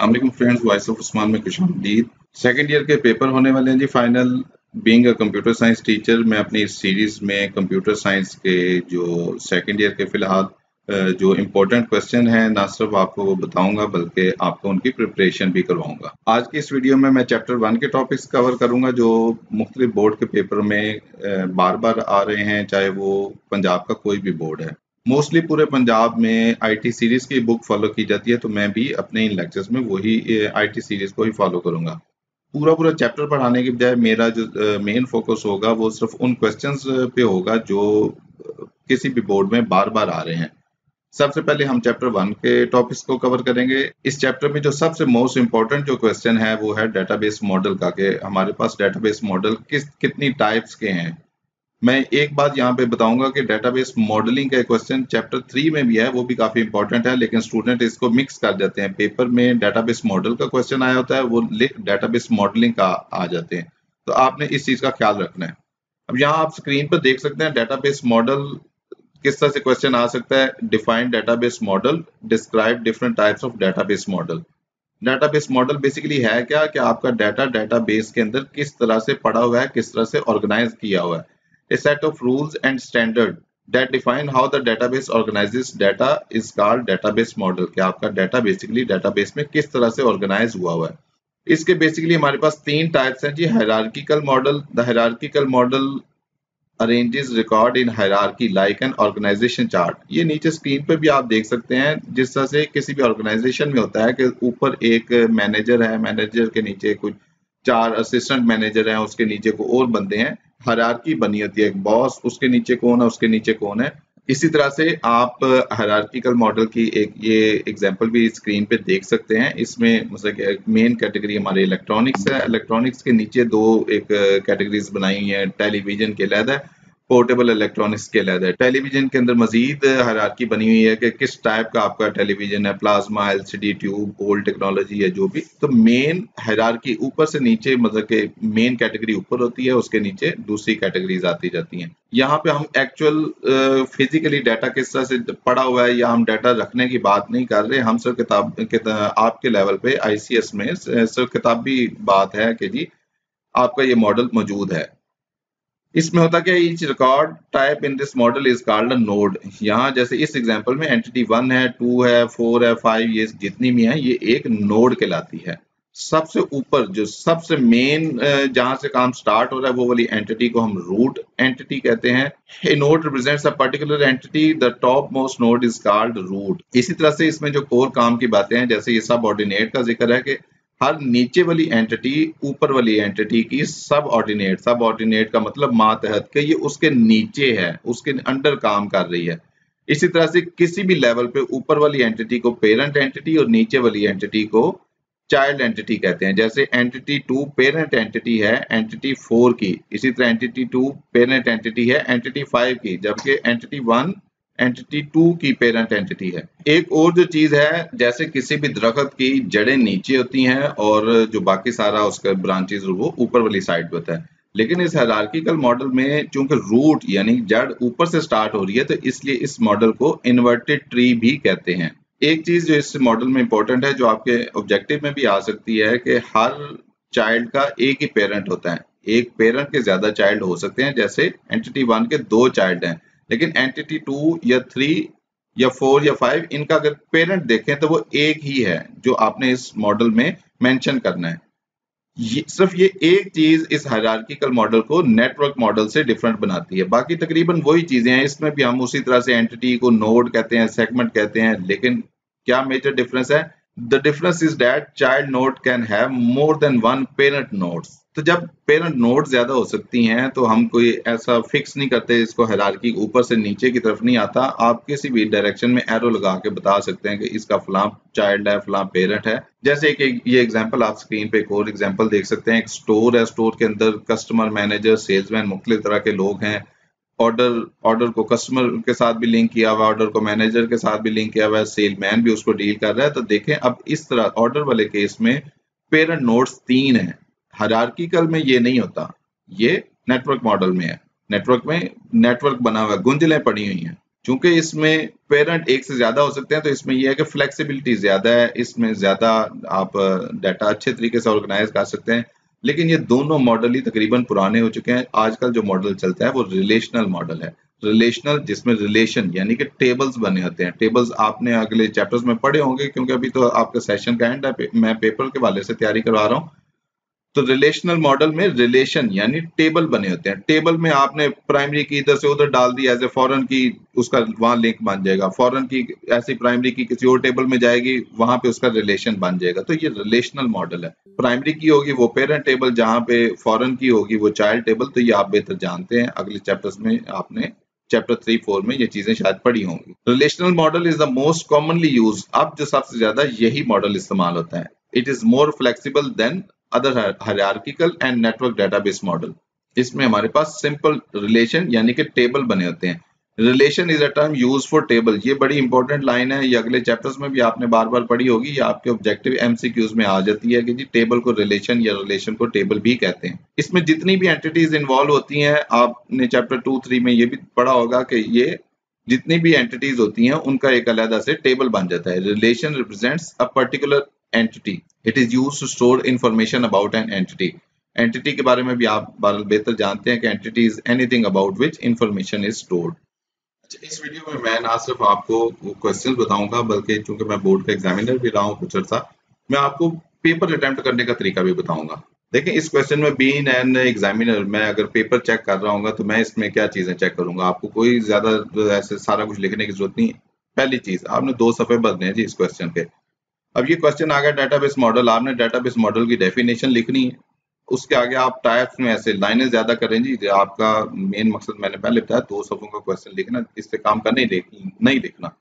अस्सलाम friends, voice of Usman में खुशामदीद। सेकंड ईयर के पेपर होने वाले हैं जी final. Being a computer science teacher, मैं अपनी इस सीरीज में कंप्यूटर साइंस के जो सेकंड ईयर के फिलहाल जो इम्पोर्टेंट क्वेश्चन हैं ना सिर्फ आपको वो बताऊंगा बल्कि आपको उनकी प्रिपरेशन भी करवाऊंगा। आज की इस वीडियो में मैं चैप्टर 1 के टॉपिक्स कवर करूंगा जो मुख्तलिफ बोर्ड के पेपर में बार बार आ रहे हैं, चाहे वो पंजाब का कोई भी बोर्ड है। मोस्टली पूरे पंजाब में आईटी सीरीज की बुक फॉलो की जाती है, तो मैं भी अपने इन लेक्चर्स में वही आईटी सीरीज को ही फॉलो करूंगा। पूरा चैप्टर पढ़ाने के बजाय मेरा जो मेन फोकस होगा वो सिर्फ उन क्वेश्चंस पे होगा जो किसी भी बोर्ड में बार बार आ रहे हैं। सबसे पहले हम चैप्टर 1 के टॉपिक्स को कवर करेंगे। इस चैप्टर में जो सबसे मोस्ट इम्पोर्टेंट जो क्वेश्चन है वो है डेटाबेस मॉडल का, कि हमारे पास डेटाबेस मॉडल कितनी टाइप्स के हैं। मैं एक बात यहाँ पे बताऊंगा कि डेटाबेस मॉडलिंग का क्वेश्चन चैप्टर 3 में भी है, वो भी काफी इंपॉर्टेंट है, लेकिन स्टूडेंट इसको मिक्स कर देते हैं। पेपर में डेटाबेस मॉडल का क्वेश्चन आया होता है, वो डेटाबेस मॉडलिंग का आ जाते हैं, तो आपने इस चीज का ख्याल रखना है। अब यहाँ आप स्क्रीन पर देख सकते हैं डेटाबेस मॉडल किस तरह से क्वेश्चन आ सकता है। Define database model, describe different types of database model. Database model basically है क्या कि आपका डाटा डेटाबेस के अंदर किस तरह से पड़ा हुआ है, किस तरह से ऑर्गेनाइज किया हुआ है। A set of rules and standard that define how the database organizes data is called database model। कि आपका डाटा बेसिकली डेटाबेस में किस तरह से ऑर्गेनाइज हुआ है। इसके बेसिकली हमारे पास 3 टाइप्स हैं जी। Hierarchical model, the hierarchical model arranges record in hierarchy like an organization chart. ये नीचे स्क्रीन पे भी आप देख सकते हैं, जिस तरह से किसी भी ऑर्गेनाइजेशन में होता है कि ऊपर एक मैनेजर है, मैनेजर के नीचे कुछ 4 असिस्टेंट मैनेजर हैं, उसके नीचे को और बंदे हैं, हायरार्की बनी होती है, एक बॉस, उसके नीचे कौन है, उसके नीचे कौन है। इसी तरह से आप हायरार्किकल मॉडल की एक ये एग्जांपल भी स्क्रीन पे देख सकते हैं। इसमें मतलब मेन कैटेगरी हमारे इलेक्ट्रॉनिक्स है, इलेक्ट्रॉनिक्स के नीचे 2 एक कैटेगरीज बनाई हुई है, टेलीविजन के अलग है, पोर्टेबल इलेक्ट्रॉनिक्स के अलग है। टेलीविजन के अंदर मजीद हायरार्की बनी हुई है कि किस टाइप का आपका टेलीविजन है, plasma, LCD, tube, old technology है, जो भी। तो मेन हायरार्की ऊपर से नीचे, मतलब कि मेन कैटेगरी ऊपर होती है, उसके नीचे दूसरी कैटेगरीज आती जाती हैं। यहाँ पे हम एक्चुअल फिजिकली डाटा किस तरह से पड़ा हुआ है या हम डाटा रखने की बात नहीं कर रहे, हम सिर्फ आपके लेवल पे आईसीएस में सिर्फ किताबी बात है कि जी आपका ये मॉडल मौजूद है। इसमें होता क्या है, each record type in this model is called a node. यहाँ जैसे इस एग्जांपल में एंटिटी 1 है, 2 है, 4 है, 5, ये जितनी भी है ये एक नोड कहलाती है। सबसे ऊपर जो सबसे मेन जहां से काम स्टार्ट हो रहा है वो वाली एंटिटी को हम रूट एंटिटी कहते हैं। A node represents a particular entity, the top most node is called root. इसी तरह से इसमें जो कोर काम की बातें हैं, जैसे ये सब ऑर्डिनेट का जिक्र है कि हर नीचे वाली एंटिटी ऊपर वाली एंटिटी की सब ऑर्डिनेट का मतलब मातहत के ये उसके नीचे है, उसके अंडर काम कर रही है। इसी तरह से किसी भी लेवल पे ऊपर वाली एंटिटी को पेरेंट एंटिटी और नीचे वाली एंटिटी को चाइल्ड एंटिटी कहते हैं। जैसे एंटिटी 2 पेरेंट एंटिटी है एंटिटी 4 की, इसी तरह एंटिटी 2 पेरेंट एंटिटी है एंटिटी 5 की, जबकि एंटिटी 1 एंटिटी 2 की पेरेंट एंटिटी है। एक और जो चीज है, जैसे किसी भी दरख्त की जड़ें नीचे होती हैं और जो बाकी सारा उसका ब्रांचेस वो ऊपर वाली साइड पे होता है, लेकिन इस हायरार्किकल मॉडल में चूंकि रूट यानी जड़ ऊपर से स्टार्ट हो रही है, तो इसलिए इस मॉडल को इन्वर्टेड ट्री भी कहते हैं। एक चीज जो इस मॉडल में इंपॉर्टेंट है, जो आपके ऑब्जेक्टिव में भी आ सकती है, कि हर चाइल्ड का एक ही पेरेंट होता है। एक पेरेंट के ज्यादा चाइल्ड हो सकते हैं, जैसे एंटिटी 1 के 2 चाइल्ड हैं, लेकिन एंटिटी 2 या 3 या 4 या 5 इनका अगर पेरेंट देखें तो वो एक ही है, जो आपने इस मॉडल में मेंशन करना है। सिर्फ ये एक चीज इस हायरार्किकल मॉडल को नेटवर्क मॉडल से डिफरेंट बनाती है। बाकी तकरीबन वही चीजें हैं, इसमें भी हम उसी तरह से एंटिटी को नोड कहते हैं, सेगमेंट कहते हैं, लेकिन क्या मेजर डिफरेंस है? The difference is that child node can have more than 1 parent nodes. तो जब पेरेंट नोड ज्यादा हो सकती हैं तो हम कोई ऐसा फिक्स नहीं करते, इसको हायरार्की ऊपर से नीचे की तरफ नहीं आता। आप किसी भी डायरेक्शन में एरो लगा के बता सकते हैं कि इसका फलां चाइल्ड है, फलां पेरेंट है। जैसे ये एग्जांपल आप स्क्रीन पे एक और एग्जांपल देख सकते हैं। एक स्टोर है, स्टोर के अंदर कस्टमर, मैनेजर, सेल्समैन, मुख्तलिफ तरह के लोग हैं। ऑर्डर को कस्टमर के साथ भी लिंक किया हुआ है, ऑर्डर को मैनेजर के साथ भी लिंक किया हुआ है, सेलमैन भी उसको डील कर रहा है। तो देखें, अब इस तरह ऑर्डर वाले केस में पेरेंट नोड्स 3 हैं। हायरार्किकल में ये नहीं होता, ये नेटवर्क मॉडल में है। नेटवर्क में नेटवर्क बना हुआ है, गुंजलें पड़ी हुई हैं। चूंकि इसमें पेरेंट एक से ज्यादा हो सकते हैं तो इसमें यह है कि फ्लेक्सिबिलिटी ज्यादा है, इसमें ज्यादा आप डाटा अच्छे तरीके से ऑर्गेनाइज कर सकते हैं। लेकिन ये दोनों मॉडल ही तकरीबन पुराने हो चुके हैं। आजकल जो मॉडल चलता है वो रिलेशनल मॉडल है। रिलेशनल जिसमें रिलेशन यानी कि टेबल्स बने होते हैं। टेबल्स आपने अगले चैप्टर्स में पढ़े होंगे क्योंकि अभी तो आपका सेशन का एंड है, मैं पेपर के वाले से तैयारी करवा रहा हूँ। तो रिलेशनल मॉडल में रिलेशन यानी टेबल बने होते हैं। टेबल में आपने प्राइमरी की इधर से उधर डाल दी एज ए फॉरेन की, उसका वहां लिंक बन जाएगा। फॉरेन की ऐसी प्राइमरी की किसी और टेबल में जाएगी, वहां पे उसका रिलेशन बन जाएगा। तो ये रिलेशनल मॉडल है। प्राइमरी की होगी वो पेरेंट टेबल, जहां पे फॉरेन की होगी वो चाइल्ड टेबल। तो ये आप बेहतर जानते हैं, अगले चैप्टर्स में आपने चैप्टर 3-4 में ये चीजें शायद पढ़ी होंगी। Relational model is the most commonly use. अब जो सबसे ज्यादा यही मॉडल इस्तेमाल होता है। It is more flexible than other hierarchical and network database model. इसमें हमारे पास सिंपल रिलेशन यानी कि टेबल बने होते हैं। Relation is a term use for table. ये बड़ी इंपॉर्टेंट लाइन है, ये अगले चैप्टर्स में भी आपने बार बार पढ़ी होगी। ये आपके ऑब्जेक्टिव एमसीक्यूज में आ जाती है कि जी टेबल को रिलेशन या रिलेशन को टेबल भी कहते हैं। इसमें जितनी भी एंटिटीज इन्वॉल्व होती हैं, आपने चैप्टर 2-3 में ये भी पढ़ा होगा कि ये जितनी भी एंटिटीज होती हैं उनका एक अलग से टेबल बन जाता है। Relation represents a particular entity. It is used to store information about an entity. Entity के बारे में भी आप बेहतर जानते हैं कि entity is anything about which information is stored. अच्छा, इस वीडियो में मैं ना सिर्फ आपको क्वेश्चंस बताऊंगा, बल्कि चूंकि मैं बोर्ड का एग्जामिनर भी रहा हूँ कुछ अर्सा, मैं आपको पेपर अटेम्प्ट करने का तरीका भी बताऊंगा। देखिए, इस क्वेश्चन में बीइंग एन एग्जामिनर, मैं अगर पेपर चेक कर रहा हूँ तो मैं इसमें क्या चीजें चेक करूंगा। आपको कोई ज्यादा ऐसे सारा कुछ लिखने की जरूरत नहीं है। पहली चीज, आपने 2 सफे भरने हैं जी इस क्वेश्चन के। अब ये क्वेश्चन आ गया डेटाबेस मॉडल, आपने डेटाबेस मॉडल की डेफिनेशन लिखनी है। उसके आगे आप टाइप्स में ऐसे लाइनें ज्यादा करें जी। आपका मेन मकसद मैंने पहले बताया, 2 सफों का क्वेश्चन लिखना, इससे काम का नहीं लिखना।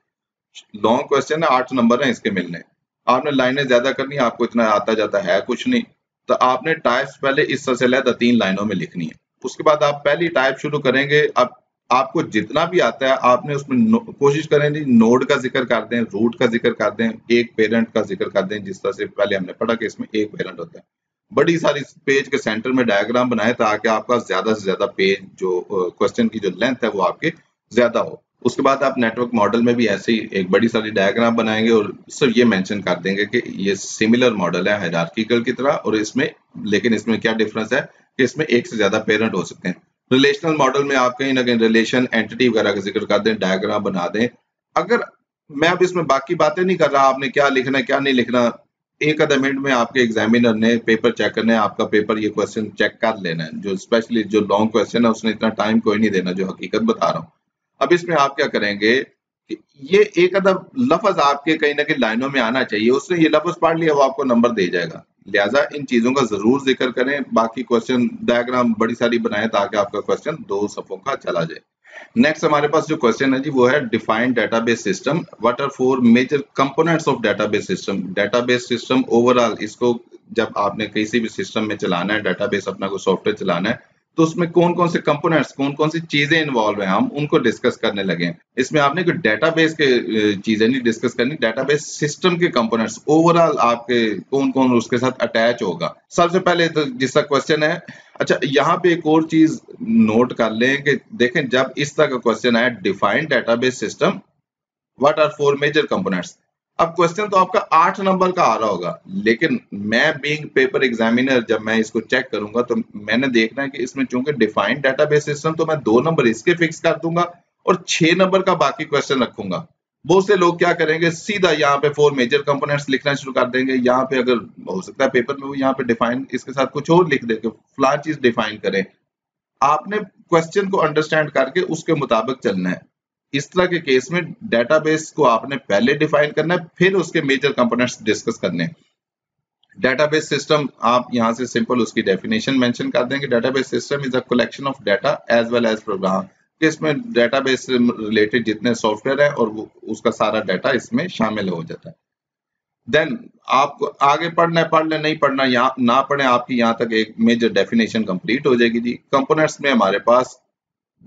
लॉन्ग क्वेश्चन है, 8 नंबर है इसके मिलने। आपने लाइनें ज्यादा करनी है, आपको इतना आता जाता है कुछ नहीं। तो आपने टाइप्स पहले इस तरह से लहदा 3 लाइनों में लिखनी है। उसके बाद आप पहली टाइप शुरू करेंगे। अब आपको जितना भी आता है आपने उसमें कोशिश करें जी नोड का जिक्र कर दें, रूट का जिक्र कर दें, एक पेरेंट का जिक्र कर दें। जिस तरह से पहले हमने पढ़ा कि इसमें एक पेरेंट होता है। बड़ी सारी पेज के सेंटर में डायग्राम बनाए ताकि आपका ज्यादा से ज्यादा पेज जो क्वेश्चन की जो लेंथ है वो आपके ज्यादा हो। उसके बाद आप नेटवर्क मॉडल में भी ऐसे ही एक बड़ी सारी डायग्राम बनाएंगे और सिर्फ ये मेंशन कर देंगे कि ये सिमिलर मॉडल है हायरार्किकल की तरह, और इसमें लेकिन इसमें क्या डिफरेंस है कि इसमें एक से ज्यादा पेरेंट हो सकते हैं। रिलेशनल मॉडल में आप कहीं ना कहीं रिलेशन एंटिटी वगैरह का जिक्र कर दें, डायग्राम बना दें। अगर मैं अब इसमें बाकी बातें नहीं कर रहा, आपने क्या लिखना है क्या नहीं लिखना, एक आधा मिनट में आपके एग्जामिनर ने पेपर चेक करना है, आपका पेपर ये क्वेश्चन चेक कर लेना है। जो स्पेशली जो लॉन्ग क्वेश्चन है उसने इतना टाइम कोई नहीं देना, जो हकीकत बता रहा हूँ। अब इसमें आप क्या करेंगे कि ये एक आधा लफ्ज आपके कहीं ना कहीं लाइनों में आना चाहिए। उसने ये लफ्ज पढ़ लिया वो आपको नंबर दे जाएगा। लिहाजा इन चीजों का जरूर जिक्र करें। बाकी क्वेश्चन डायग्राम बड़ी सारी बनाए ताकि आपका क्वेश्चन 2 सफों का चला जाए। नेक्स्ट हमारे पास जो क्वेश्चन है जी वो है defined database system. What are 4 major components of database system. Database system overall, इसको जब आपने किसी भी सिस्टम में चलाना है, डेटाबेस अपना कोई सॉफ्टवेयर चलाना है, तो उसमें कौन कौन से कंपोनेंट्स, कौन कौन सी चीजें इन्वॉल्व हैं, हम उनको डिस्कस करने लगे हैं। इसमें आपने कोई डेटाबेस के चीजें नहीं डिस्कस करनी, डेटाबेस सिस्टम के कंपोनेंट्स ओवरऑल आपके कौन कौन उसके साथ अटैच होगा। सबसे पहले तो जिसका क्वेश्चन है, अच्छा यहाँ पे एक और चीज नोट कर लें कि देखें जब इस तरह का क्वेश्चन आया defined database system what are 4 major components, अब क्वेश्चन तो आपका 8 नंबर का आ रहा होगा, लेकिन मैं बीइंग पेपर एग्जामिनर जब मैं इसको चेक करूंगा तो मैंने देखना है कि इसमें चूंकि डिफाइंड डेटाबेस सिस्टम, तो मैं 2 नंबर इसके फिक्स कर दूंगा और 6 नंबर का बाकी क्वेश्चन रखूंगा। बहुत से लोग क्या करेंगे, सीधा यहाँ पे 4 मेजर कंपोनेंट्स लिखना शुरू कर देंगे। यहाँ पे अगर हो सकता है पेपर में वो यहाँ पे डिफाइन इसके साथ कुछ और लिख दे कि फलां चीज डिफाइन करें। आपने क्वेश्चन को अंडरस्टैंड करके उसके मुताबिक चलना है। इस तरह के केस में डेटाबेस को आपने पहले डिफाइन करना है, फिर उसके मेजर कंपोनेंट्स डिस्कस करने हैं। डेटाबेस सिस्टम आप यहां से सिंपल उसकी डेफिनेशन मेंशन कर देंगे। Database system is a collection of data as well as program. इसमें डेटाबेस से रिलेटेड जितने सॉफ्टवेयर है और उसका सारा डाटा इसमें शामिल हो जाता है। देन आपको आगे पढ़ना है, पढ़ ले, नहीं पढ़ना यहाँ ना पढ़े, आपकी यहाँ तक एक मेजर डेफिनेशन कंप्लीट हो जाएगी जी। कंपोनेंट्स में हमारे पास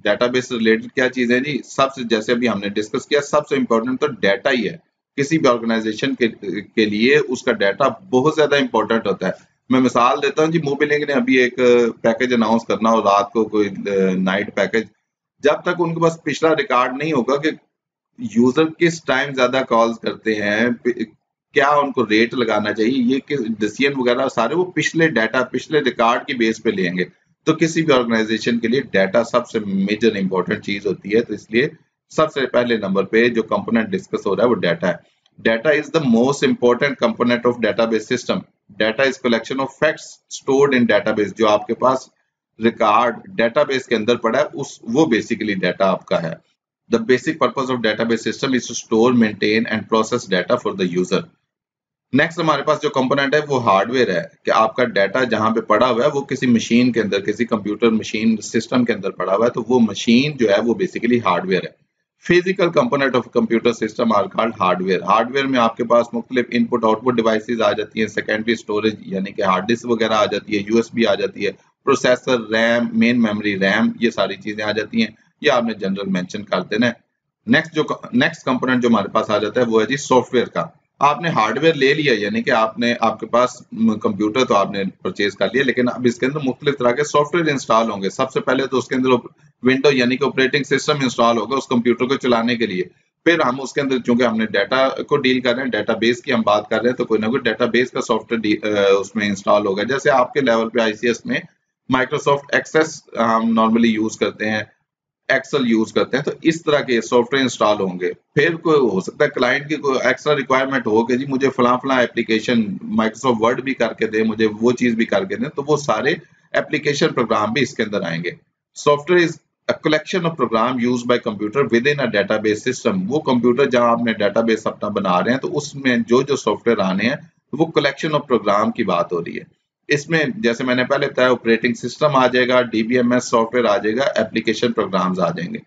डेटाबेस से रिलेटेड क्या चीज है जी, सबसे जैसे अभी हमने डिस्कस किया, सबसे इंपॉर्टेंट तो डाटा ही है। किसी भी ऑर्गेनाइजेशन के लिए उसका डाटा बहुत ज्यादा इंपॉर्टेंट होता है। मैं मिसाल देता हूँ जी, मोबिलिंक ने अभी एक पैकेज अनाउंस करना हो रात को, कोई नाइट पैकेज, जब तक उनके पास पिछला रिकॉर्ड नहीं होगा कि यूजर किस टाइम ज्यादा कॉल्स करते हैं, क्या उनको रेट लगाना चाहिए, ये डिसीजन वगैरह सारे वो पिछले डाटा, पिछले रिकॉर्ड की बेस पे लेंगे। तो किसी भी ऑर्गेनाइजेशन के लिए डाटा सबसे मेजर इंपॉर्टेंट चीज होती है, तो इसलिए सबसे पहले नंबर पे जो कंपोनेंट डिस्कस हो रहा है वो डाटा है। Data is the most important component of database system. Data is collection of facts stored in database. जो आपके पास रिकॉर्ड डेटाबेस के अंदर पड़ा है उस वो बेसिकली डाटा आपका है। The basic purpose of database system is to store, maintain and process data for the user. Next हमारे पास जो कंपोनेंट है वो हार्डवेयर है, कि आपका डाटा जहां पे पड़ा हुआ है वो किसी मशीन के अंदर, किसी कंप्यूटर मशीन सिस्टम के अंदर पड़ा हुआ है, तो वो मशीन जो है वो बेसिकली हार्डवेयर है। Physical component of computer system are called hardware. Hardware में आपके पास मुख्तलिफ इनपुट आउटपुट डिवाइसेस आ जाती हैं, सेकेंडरी स्टोरेज यानी कि हार्ड डिस्क वगैरह आ जाती है, यूएसबी आ जाती है, processor, RAM, main memory, RAM, ये सारी चीजें आ जाती हैं। ये आपने जनरल मेंशन कर देना है। नेक्स्ट कंपोनेंट जो हमारे पास आ जाता है वो है जी सॉफ्टवेयर का। आपने हार्डवेयर ले लिया, यानी कि आपके पास कंप्यूटर तो आपने परचेज कर लिया, लेकिन अब इसके अंदर मुख्तलिफ तरह के सॉफ्टवेयर इंस्टॉल होंगे। सबसे पहले तो उसके अंदर विंडो यानी कि ऑपरेटिंग सिस्टम इंस्टॉल होगा उस कंप्यूटर को चलाने के लिए। फिर हम उसके अंदर, चूंकि हमने डाटा को डील कर रहे हैं, डाटाबेस की हम बात कर रहे हैं, तो कोई ना कोई डाटाबेस का सॉफ्टवेयर उसमें इंस्टॉल होगा। जैसे आपके लेवल पे आईसीएस में माइक्रोसॉफ्ट एक्सेस हम नॉर्मली यूज करते हैं, एक्सेल यूज करते हैं, तो इस तरह के सॉफ्टवेयर इंस्टॉल होंगे। फिर कोई हो सकता है क्लाइंट की कोई एक्स्ट्रा रिक्वायरमेंट हो कि जी मुझे फला फला एप्लीकेशन माइक्रोसॉफ्ट वर्ड भी करके दे, मुझे वो चीज भी करके दे, तो वो सारे एप्लीकेशन प्रोग्राम भी इसके अंदर आएंगे। Software is a collection of program use by computer with in a database system. वो कंप्यूटर जहां आपने डेटाबेस अपना बना रहे हैं, तो उसमें जो जो सॉफ्टवेयर आने हैं वो कलेक्शन ऑफ प्रोग्राम की बात हो रही है। इसमें जैसे मैंने पहले बताया, ऑपरेटिंग सिस्टम आ जाएगा, डीबीएमएस सॉफ्टवेयर आ जाएगा, एप्लीकेशन प्रोग्राम्स आ जाएंगे।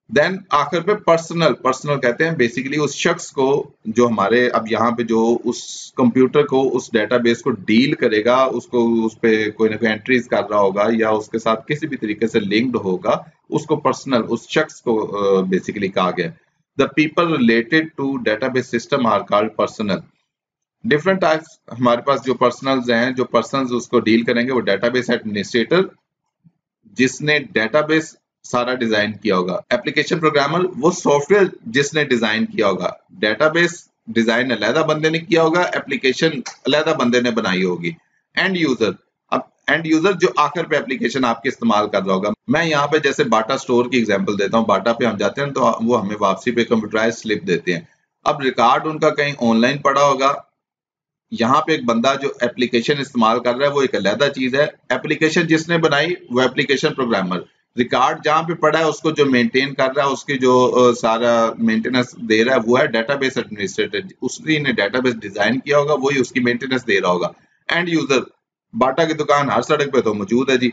देन आखिर पे पर्सनल कहते हैं बेसिकली उस शख्स को जो हमारे अब यहाँ पे जो उस कंप्यूटर को, उस डेटाबेस को डील करेगा, उसको उस पे कोई ना कोई एंट्रीज कर रहा होगा या उसके साथ किसी भी तरीके से लिंक्ड होगा, उसको पर्सनल, उस शख्स को बेसिकली कहा गया। The people related to database system are called personal. Different types हमारे पास जो पर्सनल्स हैं, जो पर्सनल्स उसको डील करेंगे, वो डेटाबेस एडमिनिस्ट्रेटर जिसने डेटाबेस सारा डिजाइन किया होगा, एप्लीकेशन प्रोग्रामर वो सॉफ्टवेयर जिसने डिजाइन किया होगा, डेटाबेस डिजाइन अलहदा बंदे ने किया होगा, एप्लीकेशन अलहदा बंदे ने बनाई होगी, एंड यूजर। अब एंड यूजर जो आखिर पे एप्लीकेशन आपके इस्तेमाल कर रहा होगा। मैं यहाँ पे जैसे बाटा स्टोर की एग्जांपल देता हूँ। बाटा पे हम जाते हैं तो वो हमें वापसी पे कंप्यूटराइज स्लिप देते हैं। अब रिकॉर्ड उनका कहीं ऑनलाइन पड़ा होगा, यहाँ पे एक बंदा जो एप्लीकेशन इस्तेमाल कर रहा है वो एक अलहदा चीज है, एप्लीकेशन जिसने बनाई वो एप्लीकेशन प्रोग्रामर। रिकॉर्ड जहाँ पे पड़ा है उसको जो मेंटेन कर रहा है, उसकी जो सारा मेंटेनेंस दे रहा है वो है डेटाबेस एडमिनिस्ट्रेटर। उसी ने डेटाबेस डिजाइन किया होगा, वही उसकी मेंटेनेंस दे रहा होगा। एंड यूजर, बाटा की दुकान हर सड़क पे तो मौजूद है जी,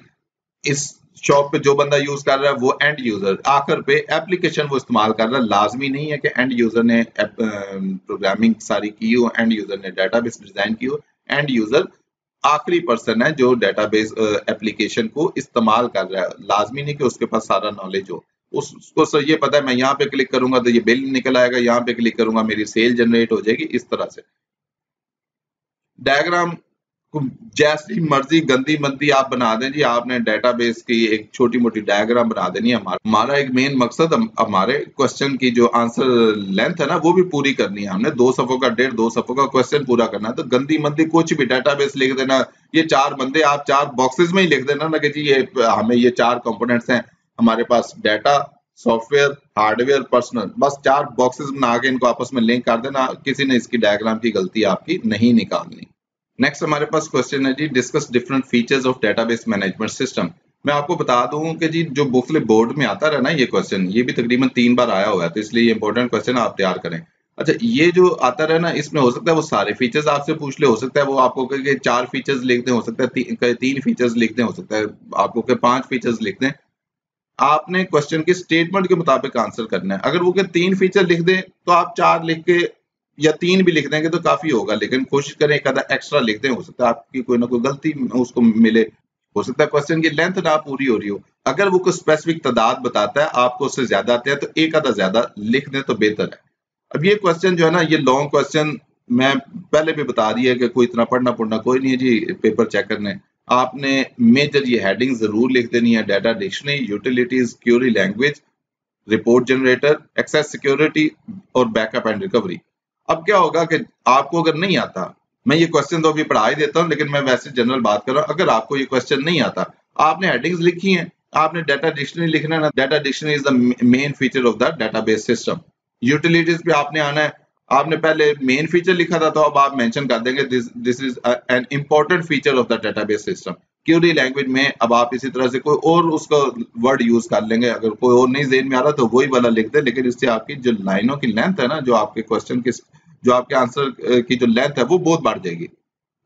इस शॉप पे जो बंदा यूज कर रहा है वो एंड यूजर। आखिर पे एप्लीकेशन वो इस्तेमाल कर रहा है, लाजमी नहीं है कि एंड यूजर ने प्रोग्रामिंग सारी की हो, एंड यूजर ने डेटाबेस डिजाइन की हो। एंड यूजर आखिरी पर्सन है जो डेटाबेस एप्लीकेशन को इस्तेमाल कर रहा है, लाजमी नहीं कि उसके पास सारा नॉलेज हो। उसको ये पता है मैं यहाँ पे क्लिक करूंगा तो ये बिल निकल आएगा, यहाँ पे क्लिक करूंगा मेरी सेल जनरेट हो जाएगी, इस तरह से। डायग्राम जैसी मर्जी गंदी मंदी आप बना दें जी, आपने डेटाबेस की एक छोटी मोटी डायग्राम बना देनी है। हमारा एक मेन मकसद हमारे क्वेश्चन की जो आंसर लेंथ है ना वो भी पूरी करनी है। हमने 2 सफों का 1.5-2 सफों का क्वेश्चन पूरा करना है, तो गंदी मंदी कुछ भी डेटाबेस लिख देना, ये 4 बंदे आप 4 बॉक्सेस में ही लिख देना ना कि जी ये हमें ये 4 कंपोनेंट्स हैं हमारे पास, डाटा, सॉफ्टवेयर, हार्डवेयर, पर्सनल, बस 4 बॉक्सेस बना के इनको आपस में लिंक कर देना। किसी ने इसकी डायग्राम की गलती आपकी नहीं निकालनी। नेक्स्ट हमारे पास क्वेश्चन है जी, discuss different features of database management system. मैं आपको बता दूं कि जी जो बुकलेट बोर्ड में आता रहा ना ये क्वेश्चन, ये भी तकरीबन 3 बार आया हुआ है, तो इसलिए ये इंपॉर्टेंट क्वेश्चन आप तैयार करें। अच्छा, ये जो आता रहा ना इसमें हो सकता है वो सारे फीचर्स आपसे पूछ ले, हो सकता है वो आपको कहे 4 फीचर्स लिख दें, हो सकता है 3 फीचर्स लिख दें, हो सकता है आपको कहे 5 फीचर्स लिख दें। आपने क्वेश्चन के स्टेटमेंट के मुताबिक आंसर करना है। अगर वो के 3 फीचर लिख दें तो आप 4 लिख के या 3 भी लिख देंगे तो काफी होगा, लेकिन कोशिश करें एक आधा एक्स्ट्रा लिख दें, हो सकता है आपकी कोई ना कोई गलती उसको मिले, हो सकता है क्वेश्चन की लेंथ ना पूरी हो रही हो। अगर वो कोई स्पेसिफिक तादाद बताता है, आपको उससे ज्यादा आते हैं, तो एक आधा ज्यादा लिख दें तो बेहतर है। अब ये क्वेश्चन जो है ना, ये लॉन्ग क्वेश्चन मैं पहले भी बता दी है कि कोई इतना पढ़ना कोई नहीं है जी पेपर चेक करने। आपने मेजर ये हेडिंग जरूर लिख देनी है, data dictionary, utilities, query language, report generator, access security और बैकअप एंड रिकवरी। अब क्या होगा कि आपको अगर नहीं आता, मैं ये क्वेश्चन तो अभी पढ़ा ही देता हूँ, लेकिन मैं वैसे जनरल बात कर रहा हूँ, अगर आपको ये क्वेश्चन नहीं आता, आपने हेडिंग्स लिखी हैं, आपने डाटा डिक्शनरी लिखना है ना, data dictionary is the main feature of the database system. Utilities पे आपने आना है, आपने पहले मेन फीचर लिखा था तो अब आप मेंशन कर देंगे this is an important feature of the database system. Curie language में अब आप इसी तरह से कोई और उसका वर्ड यूज कर लेंगे, अगर कोई और नहीं ज़हन में आ रहा तो वही वाला लिख दे, लेकिन इससे आपकी जो लाइनों की लेंथ है ना, जो आपके क्वेश्चन की, जो आपके आंसर की जो लेंथ है वो बहुत बढ़ जाएगी।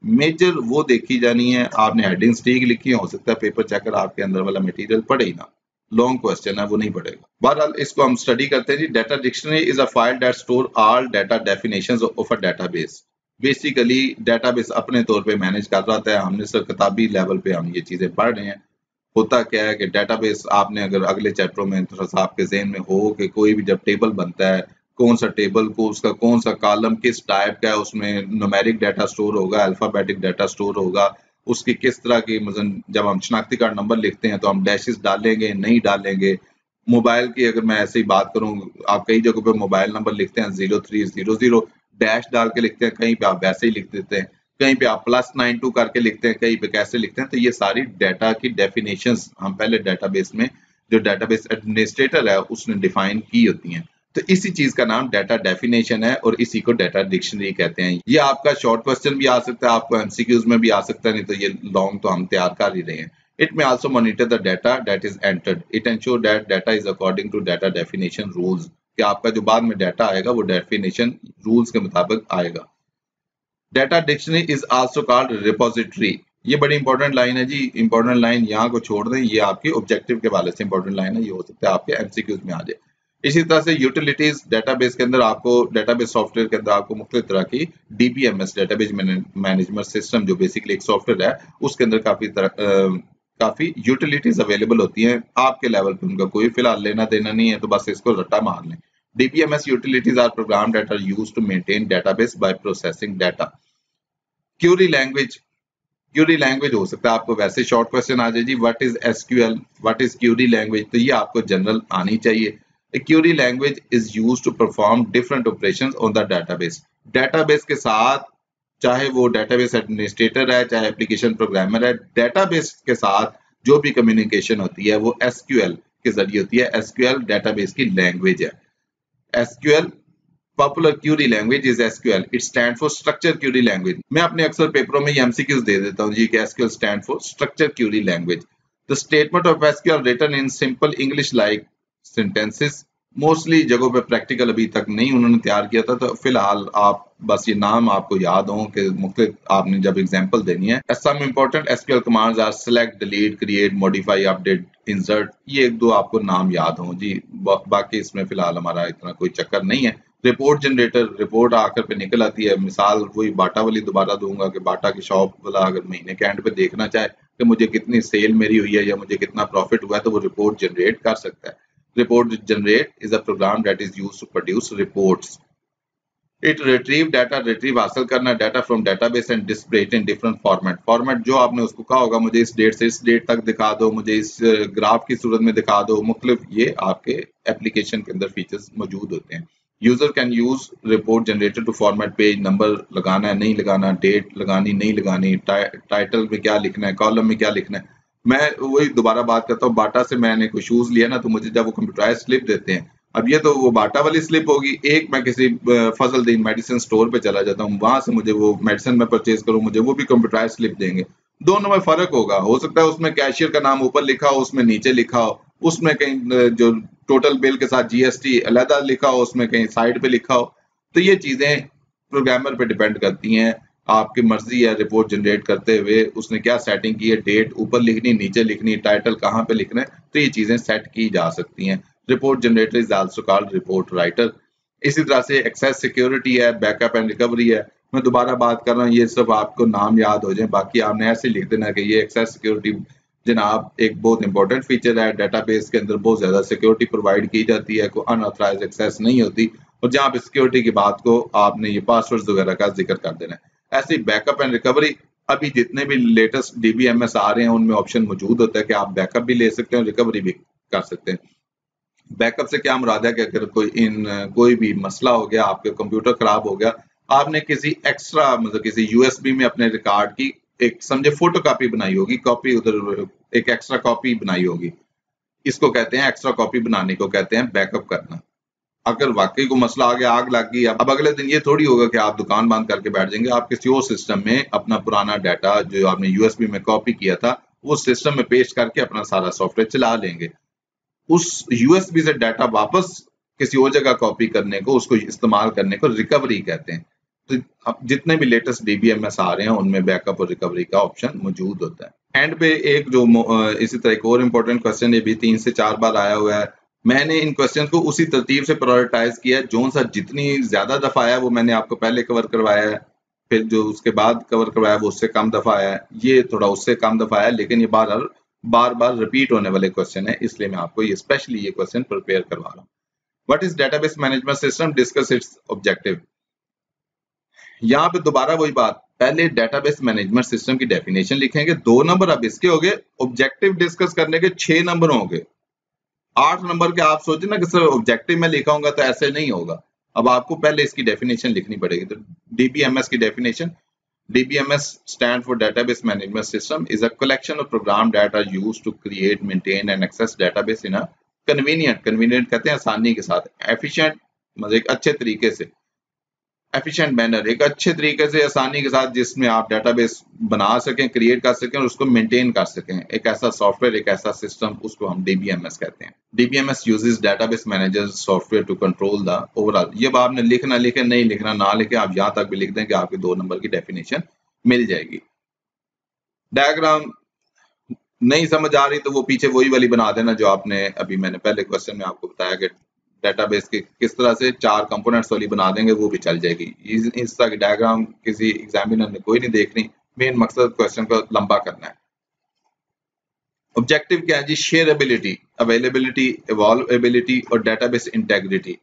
मेजर वो देखी जानी है, आपने हेडिंग्स ठीक लिखी है, हो सकता है पेपर चेकर आपके अंदर वाला मटेरियल पढ़े ही ना, लॉन्ग क्वेश्चन है वो नहीं पड़ेगा। बहरहाल इसको हम स्टडी करते हैं जी। Data dictionary is a file that store all data definitions of a database. Basically database अपने तौर पे मैनेज कर रहा था, हमने सर किताबी लेवल पे हम ये चीजें पढ़ रहे हैं। होता क्या है कि डेटाबेस, आपने अगर अगले चैप्टरों में थोड़ा सा आपके ज़हन में हो कि कोई भी जब टेबल बनता है, कौन सा टेबल को उसका कौन सा कॉलम किस टाइप का है, उसमें न्यूमेरिक डाटा स्टोर होगा, अल्फाबेटिक डाटा स्टोर होगा, उसकी किस तरह की, मतलब जब हम शनाख्ती कार्ड नंबर लिखते हैं तो हम डैशेस डालेंगे नहीं डालेंगे। मोबाइल की अगर मैं ऐसे ही बात करूं, आप कई जगहों पे मोबाइल नंबर लिखते हैं 0300 डैश डाल के लिखते हैं, कहीं पे आप वैसे ही लिख देते हैं, कहीं पे आप +92 करके लिखते हैं, कहीं पे कैसे लिखते हैं। तो ये सारी डाटा की डेफिनेशंस हम पहले डाटाबेस में, जो डाटाबेस एडमिनिस्ट्रेटर है उसने डिफाइन की होती हैं। तो इसी चीज का नाम डाटा डेफिनेशन है और इसी को डाटा डिक्शनरी कहते हैं। ये आपका शॉर्ट क्वेश्चन भी आ सकता है, आपको एमसीक्यूज में भी आ सकता है, नहीं तो ये लॉन्ग तो हम तैयार कर ही रहे हैं। It may also monitor the data that is entered. It ensure that data is according to data definition rules. कि आपका जो बाद में डाटा आएगा वो डेफिनेशन रूल्स के मुताबिक आएगा। Data dictionary is also called repository. ये बड़ी इंपॉर्टेंट लाइन है जी, इंपॉर्टेंट लाइन यहाँ को छोड़ दें, ये आपके ऑब्जेक्टिव के वाले से इंपॉर्टेंट लाइन है, ये हो सकता है आपके एमसीक्यूज में आ जाए। इसी तरह से यूटिलिटीज, डाटाबेस के अंदर आपको, डाटाबेस सॉफ्टवेयर के अंदर आपको मुख्तलिफ तरह की डीबीएमएस, डाटाबेस मैनेजमेंट सिस्टम, जो बेसिकली एक सॉफ्टवेयर है, उसके अंदर काफी यूटिलिटीज अवेलेबल होती हैं। आपके लेवल पे उनका कोई फिलहाल लेना देना नहीं है, तो बस इसको रट्टा मार लें। DBMS utilities are programs that are used to maintain database by processing data. Query language, query language हो सकता है आपको वैसे शॉर्ट क्वेश्चन आ जाए जी, what is SQL, what is query language, तो ये आपको जनरल आनी चाहिए। Query language is used to perform different operations on the database. Database के साथ, चाहे वो डाटाबेस एडमिनिस्ट्रेटर है, चाहे एप्लीकेशन प्रोग्रामर है, डाटाबेस के साथ जो भी कम्युनिकेशन होती है वो एसक्यूएल के जरिए होती है। एसक्यूएल डाटाबेस की लैंग्वेज है। SQL popular Curie language is SQL, it stand for structure query language. मैं अपने अक्सर पेपरों में ये एमसीक्यूज दे देता हूँ जी कि SQL stand for structure query language. The statement of SQL written in simple English like sentences. Mostly जगहों पे प्रैक्टिकल अभी तक नहीं उन्होंने तैयार किया था, तो फिलहाल आप बस ये नाम आपको याद हो कि मुख्तलिफ आपने जब एग्जांपल देनी है। Some important SQL commands are select, delete, create, modify, update, insert. ये एक दो आपको नाम याद हो जी, बाकी इसमें फिलहाल हमारा इतना कोई चक्कर नहीं है। रिपोर्ट जनरेटर, रिपोर्ट आकर पे निकल आती है। मिसाल वही बाटा वाली दोबारा दूंगा कि बाटा की शॉप वाला अगर महीने के एंड पे देखना चाहे कि मुझे कितनी सेल मेरी हुई है या मुझे कितना प्रॉफिट हुआ है, तो वो रिपोर्ट जनरेट कर सकता है। Report generate is a program that is used to produce reports. It retrieve data, retrieve हासिल करना data from database and display it in different format. Format जो आपने उसको कहा होगा मुझे इस डेट से इस डेट तक दिखा दो, मुझे इस ग्राफ की सूरत में दिखा दो, मुख्तलिफ ये आपके एप्लीकेशन के अंदर फीचर्स मौजूद होते हैं। User can use report generator to format page, number लगाना है नहीं लगाना, डेट लगानी नहीं लगानी, टाइटल में क्या लिखना है, कॉलम में क्या लिखना है। मैं वही दोबारा बात करता हूँ, बाटा से मैंने कोई शूज लिया ना, तो मुझे जब वो कंप्यूटराइज स्लिप देते हैं, अब ये तो वो बाटा वाली स्लिप होगी, एक मैं किसी फजलदीन मेडिसिन स्टोर पे चला जाता हूँ, वहां से मुझे वो मेडिसिन में परचेज करूँ, मुझे वो भी कंप्यूटराइज स्लिप देंगे। दोनों में फर्क होगा, हो सकता है उसमें कैशियर का नाम ऊपर लिखा हो, उसमें नीचे लिखा हो, उसमें कहीं जो टोटल बिल के साथ जीएसटी अलहदा लिखा हो, उसमें कहीं साइड पे लिखा हो। तो ये चीजें प्रोग्रामर पे डिपेंड करती हैं, आपकी मर्जी है रिपोर्ट जनरेट करते हुए उसने क्या सेटिंग की है, डेट ऊपर लिखनी, नीचे लिखनी, टाइटल कहाँ पे लिखना है, तो ये चीजें सेट की जा सकती हैं। Report generator is also called report writer. इसी तरह से एक्सेस सिक्योरिटी है, बैकअप एंड रिकवरी है। मैं दोबारा बात कर रहा हूँ, ये सब आपको नाम याद हो जाए, बाकी आपने ऐसे लिख देना कि ये एक्सेस सिक्योरिटी जनाब एक बहुत इंपॉर्टेंट फीचर है। डाटाबेस के अंदर बहुत ज्यादा सिक्योरिटी प्रोवाइड की जाती है, कोई अनऑथराइज्ड एक्सेस नहीं होती, और जहाँ पे सिक्योरिटी की बात को आपने ये पासवर्ड वगैरह का जिक्र कर देना है। ऐसे बैकअप एंड रिकवरी, अभी जितने भी लेटेस्ट DBMS आ रहे हैं उनमें ऑप्शन मौजूद होता है कि आप बैकअप भी ले सकते हैं, रिकवरी भी कर सकते हैं। बैकअप से क्या मुराद है कि अगर कोई भी मसला हो गया, आपके कंप्यूटर खराब हो गया, आपने किसी एक्स्ट्रा मतलब किसी USB में अपने रिकॉर्ड की एक समझे फोटो कॉपी बनाई होगी, कॉपी उधर एक एक्स्ट्रा कॉपी बनाई होगी, इसको कहते हैं एक्स्ट्रा कॉपी बनाने को कहते हैं बैकअप करना। अगर वाकई को मसला आ गया, आग लग गई, अब अगले दिन ये थोड़ी होगा कि आप दुकान बंद करके बैठ जाएंगे, आप किसी और सिस्टम में अपना पुराना डाटा जो आपने USB में कॉपी किया था वो सिस्टम में पेस्ट करके अपना सारा सॉफ्टवेयर चला लेंगे। उस USB से डाटा वापस किसी और जगह कॉपी करने को, उसको इस्तेमाल करने को रिकवरी कहते हैं। तो अब जितने भी लेटेस्ट DBMS आ रहे हैं उनमें बैकअप और रिकवरी का ऑप्शन मौजूद होता है। एंड पे एक जो इसी तरह एक और इम्पोर्टेंट क्वेश्चन, ये भी 3 से 4 बार आया हुआ है। मैंने इन क्वेश्चन को उसी तरतीब से प्रायोरिटाइज किया है, जो सा जितनी ज्यादा दफा आया वो मैंने आपको पहले कवर करवाया है, फिर जो उसके बाद कवर करवाया वो उससे कम दफा आया है, ये थोड़ा उससे कम दफा आया, लेकिन ये बार बार रिपीट होने वाले क्वेश्चन है, इसलिए मैं आपको ये स्पेशली ये क्वेश्चन प्रिपेयर करवा रहा हूँ। What is database management system, discuss it's objective. यहाँ पे दोबारा वही बात, पहले डेटाबेस मैनेजमेंट सिस्टम की डेफिनेशन लिखेंगे, 2 नंबर अब इसके हो गए, ऑब्जेक्टिव डिस्कस करने के 6 नंबर होंगे। 8 नंबर के आप सोचे ना कि सर ऑब्जेक्टिव में लिखाऊंगा तो ऐसे नहीं होगा। अब आपको पहले इसकी डेफिनेशन लिखनी पड़ेगी। तो DBMS की definition, DBMS stand for Database Management System is a collection of program that are used to create, maintain and access database in a convenient कहते हैं आसानी के साथ, efficient मतलब एक अच्छे तरीके से, एफिशिएंट मैनर एक अच्छे तरीके से आसानी के साथ, जिसमें आप डेटाबेस बना सकें, क्रिएट कर सकें और उसको मेंटेन कर सकें। एक ऐसा सॉफ्टवेयर, एक ऐसा सिस्टम, उसको हम DBMS कहते हैं। DBMS uses database manager software to control the overall. ये आप ने लिखना लिखे, नहीं लिखना ना लिखे, आप यहाँ तक भी लिख दें कि आपके 2 नंबर की डेफिनेशन मिल जाएगी। डायग्राम नहीं समझ आ रही तो वो पीछे वही वाली बना देना जो आपने अभी मैंने पहले क्वेश्चन में आपको बताया कि डेटाबेस के किस तरह से 4 कंपोनेंट्स वाली बना देंगे, वो भी चल जाएगी। इस तरह की डायग्राम किसी एग्जामिनर ने कोई नहीं देखनी, मेन मकसद क्वेश्चन को लंबा करना है। ऑब्जेक्टिव क्या है जी? शेयरेबिलिटी, अवेलेबिलिटी, इवॉल्वेबिलिटी और डेटाबेस इंटेग्रिटी।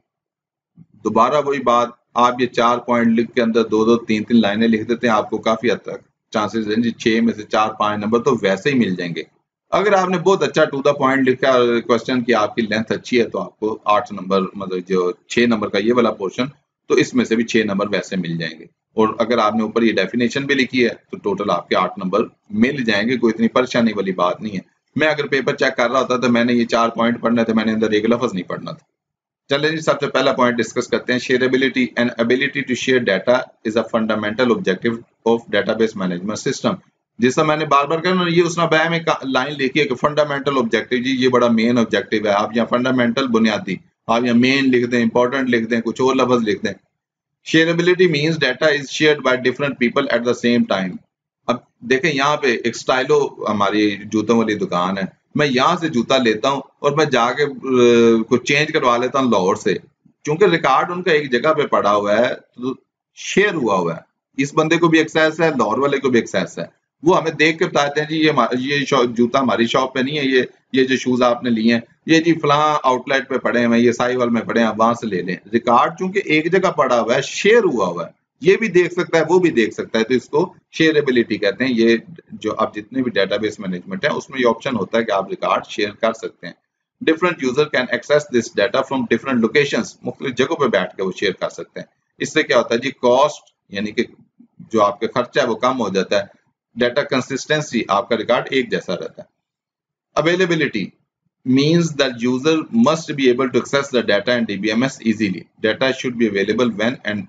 दोबारा वही बात, आप ये 4 पॉइंट लिख के अंदर 2-2, 3-3 लाइनें लिख देते हैं, आपको काफी हद तक चांसेस हैं जी 6 में से 4-5 नंबर तो वैसे ही मिल जाएंगे। अगर आपने बहुत अच्छा टू द पॉइंट लिखा क्वेश्चन की, आपकी लेंथ अच्छी है, तो आपको 8 नंबर मतलब जो 6 नंबर का ये वाला पोर्शन, तो इसमें से भी 6 नंबर वैसे मिल जाएंगे। और अगर आपने ऊपर ये डेफिनेशन भी लिखी है तो टोटल आपके 8 नंबर मिल जाएंगे, कोई इतनी परेशानी वाली बात नहीं है। मैं अगर पेपर चेक कर रहा होता तो मैंने ये 4 पॉइंट पढ़ने थे, मैंने अंदर एक लफ्ज नहीं पढ़ना था। चलिए जी, सबसे पहला पॉइंट डिस्कस करते हैं। Shareability and ability to share data is a fundamental objective of database management system. जिसका मैंने बार बार कहना, ये उसने बैग में लाइन लिखी है कि फंडामेंटल ऑब्जेक्टिव, जी ये बड़ा मेन ऑब्जेक्टिव है। आप यहाँ फंडामेंटल बुनियादी, आप यहाँ मेन लिख दें, इंपॉर्टेंट लिख दें, कुछ और लफ्ज लिख दें। Shareability means data is shared by different people at the same time. अब देखें यहाँ पे एक स्टाइलो हमारी जूतों वाली दुकान है, मैं यहाँ से जूता लेता हूँ और मैं जाके कुछ चेंज करवा लेता हूँ लाहौर से, क्योंकि रिकॉर्ड उनका एक जगह पे पड़ा हुआ है, तो शेयर हुआ है। इस बंदे को भी एक्सेस है, लाहौर वाले को भी एक्सेस है। वो हमें देख के बताते हैं जी ये जूता हमारी शॉप पे नहीं है, ये जो शूज आपने लिए हैं ये जी फलां आउटलेट पे पड़े हैं, ये साहिवाल में पड़े हैं, वहां से ले लें। रिकॉर्ड चूंकि एक जगह पड़ा हुआ है, शेयर हुआ है, ये भी देख सकता है, वो भी देख सकता है, तो इसको शेयरेबिलिटी कहते हैं। ये जो आप जितने भी डेटाबेस मैनेजमेंट है उसमें ये ऑप्शन होता है कि आप रिकॉर्ड शेयर कर सकते हैं। Different user can access this data from different locations, मुख्तलिफ जगहों पे बैठ के वो शेयर कर सकते हैं। इससे क्या होता है जी, कॉस्ट यानी कि जो आपका खर्चा है वो कम हो जाता है। डाटा कंसिस्टेंसी, आपका रिकॉर्ड एक जैसा रहता है। Availability means that user must be able to access the data in DBMS easily. Data should be available when and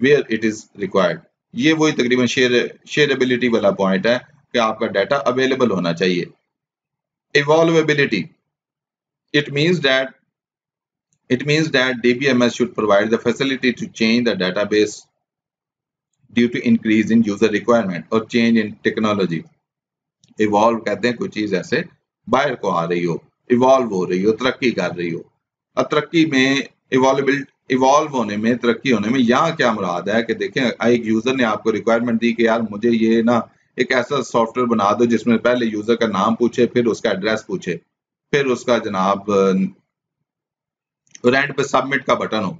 where it is required. ये वही तकरीबन शेयरेबिलिटी वाला पॉइंट है कि आपका डाटा अवेलेबल होना चाहिए। Evolvability, it means that DBMS should provide the facility to change the database due to increase in user requirement or change in technology. Evolve कहते हैं कोई चीज ऐसे बाहर को आ रही हो, इवॉल्व हो रही हो, तरक्की कर रही हो। अब तरक्की में इवॉल्व होने में, तरक्की होने में यहाँ क्या मुराद है कि देखें, एक यूजर ने आपको रिक्वायरमेंट दी कि यार मुझे ये ना एक ऐसा सॉफ्टवेयर बना दो जिसमें पहले यूजर का नाम पूछे, फिर उसका एड्रेस पूछे, फिर उसका जनाब और एंड पे सबमिट का बटन हो।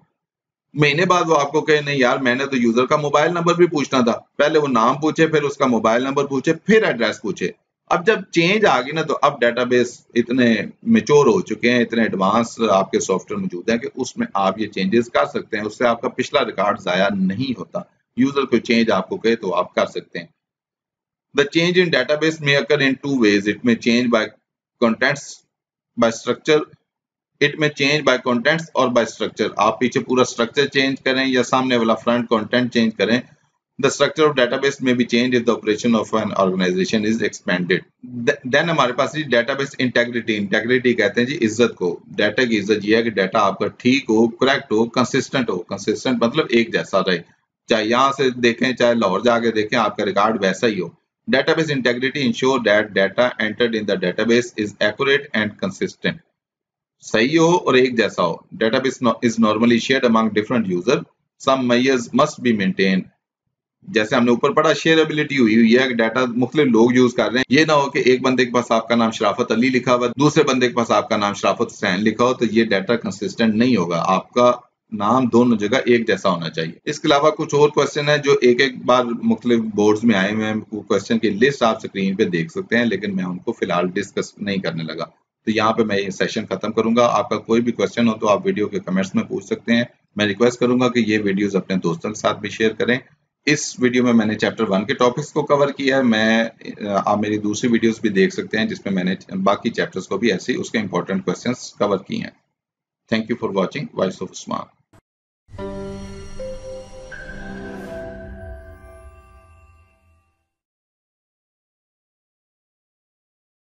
महीने बाद वो आपको कहे नहीं यार मैंने तो यूजर का मोबाइल नंबर भी पूछना था, पहले वो नाम पूछे, फिर उसका मोबाइल नंबर पूछे, फिर एड्रेस पूछे। अब जब चेंज आ गई ना, तो अब डेटाबेस इतने मेच्योर हो चुके हैं, इतने एडवांस आपके सॉफ्टवेयर मौजूद हैं कि उसमें आप ये चेंजेस कर सकते हैं, उससे आपका पिछला रिकॉर्ड जाया नहीं होता। यूजर कोई चेंज आपको कहे तो आप कर सकते हैं। The change in database may occur in two ways. It may change by contents, by structure. It में चेंज बाय कंटेंट्स और बाय स्ट्रक्चर। आप पीछे पूरा स्ट्रक्चर चेंज करें या सामने वाला फ्रंट कंटेंट चेंज करें। The structure of database may be change if the operation of an organization is expanded. Then हमारे पास जी डेटाबेस इंटेग्रिटी। इंटेग्रिटी कहते हैं जी इज्जत को। डाटा की इज्जत ये है कि डाटा आपका ठीक हो, करेक्ट हो, कंसिस्टेंट हो। कंसिस्टेंट मतलब एक जैसा रहे, चाहे यहाँ से देखें चाहे लाहौर जाके देखें, आपका रिकॉर्ड वैसा ही हो। Database integrity ensure that data entered in the database is accurate and consistent, सही हो और एक जैसा हो। Database is normally shared among different user, some measures must be maintain. जैसे हमने ऊपर पढ़ा शेयरेबिलिटी हुई है कि डाटा मुख्तलिफ लोग यूज कर रहे हैं, ये ना हो कि एक बंदे के पास आपका नाम शराफत अली लिखा हुआ, दूसरे बंदे के पास आपका नाम शराफत हुसैन लिखा हो, तो ये डाटा कंसिस्टेंट नहीं होगा। आपका नाम दोनों जगह एक जैसा होना चाहिए। इसके अलावा कुछ और क्वेश्चन है जो एक एक बार मुख्तलिफ बोर्ड्स में आए हुए हैं, वो क्वेश्चन की लिस्ट आप स्क्रीन पे देख सकते हैं, लेकिन मैं उनको फिलहाल डिस्कस नहीं करने लगा। तो यहाँ पे मैं ये सेशन खत्म करूंगा। आपका कोई भी क्वेश्चन हो तो आप वीडियो के कमेंट्स में पूछ सकते हैं। मैं रिक्वेस्ट करूंगा कि ये वीडियोस अपने दोस्तों के साथ भी शेयर करें। इस वीडियो में मैंने चैप्टर 1 के टॉपिक्स को कवर किया है। आप मेरी दूसरी वीडियोस भी देख सकते हैं जिसमें मैंने बाकी चैप्टर्स को भी ऐसे उसके इंपॉर्टेंट क्वेश्चंस कवर किए हैं। Thank you for watching voice of Usman.